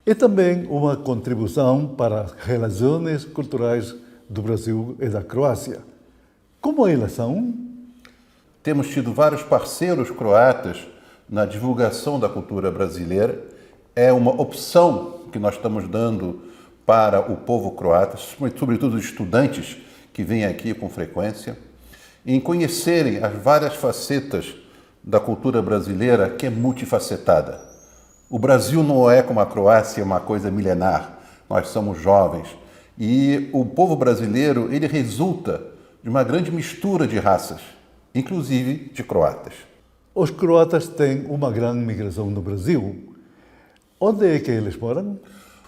É também uma contribuição para as relações culturais do Brasil e da Croácia. Como elas são? Temos tido vários parceiros croatas na divulgação da cultura brasileira. É uma opção que nós estamos dando para o povo croata, sobretudo os estudantes que vêm aqui com frequência, em conhecerem as várias facetas da cultura brasileira, que é multifacetada. O Brasil não é como a Croácia, uma coisa milenar. Nós somos jovens e o povo brasileiro, ele resulta de uma grande mistura de raças, inclusive de croatas. Os croatas têm uma grande migração no Brasil. Onde é que eles moram?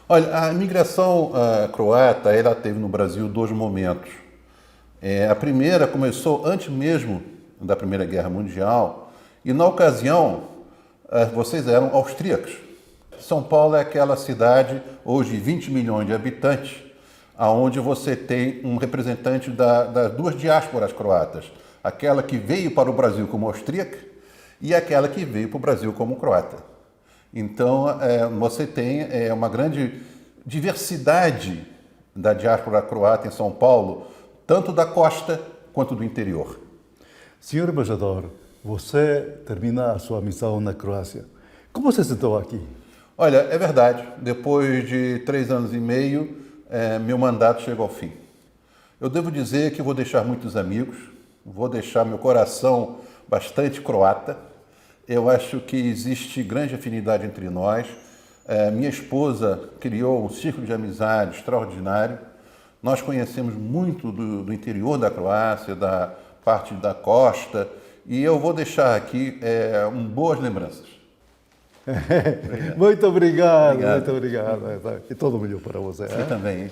Olha, a imigração croata, ela teve no Brasil dois momentos. A primeira começou antes mesmo da Primeira Guerra Mundial e, na ocasião, vocês eram austríacos. São Paulo é aquela cidade, hoje de 20 milhões de habitantes, onde você tem um representante das duas diásporas croatas. Aquela que veio para o Brasil como austríaca e aquela que veio para o Brasil como croata. Então, você tem uma grande diversidade da diáspora croata em São Paulo, tanto da costa quanto do interior. Senhor embaixador, você termina a sua missão na Croácia. Como você se sentou aqui? Olha, é verdade. Depois de 3 anos e meio, meu mandato chegou ao fim. Eu devo dizer que vou deixar muitos amigos, vou deixar meu coração bastante croata. Eu acho que existe grande afinidade entre nós. Minha esposa criou um círculo de amizade extraordinário. Nós conhecemos muito do interior da Croácia, da parte da costa, e eu vou deixar aqui boas lembranças. Muito obrigado, muito obrigado. E todo melhor para você. Você também, hein?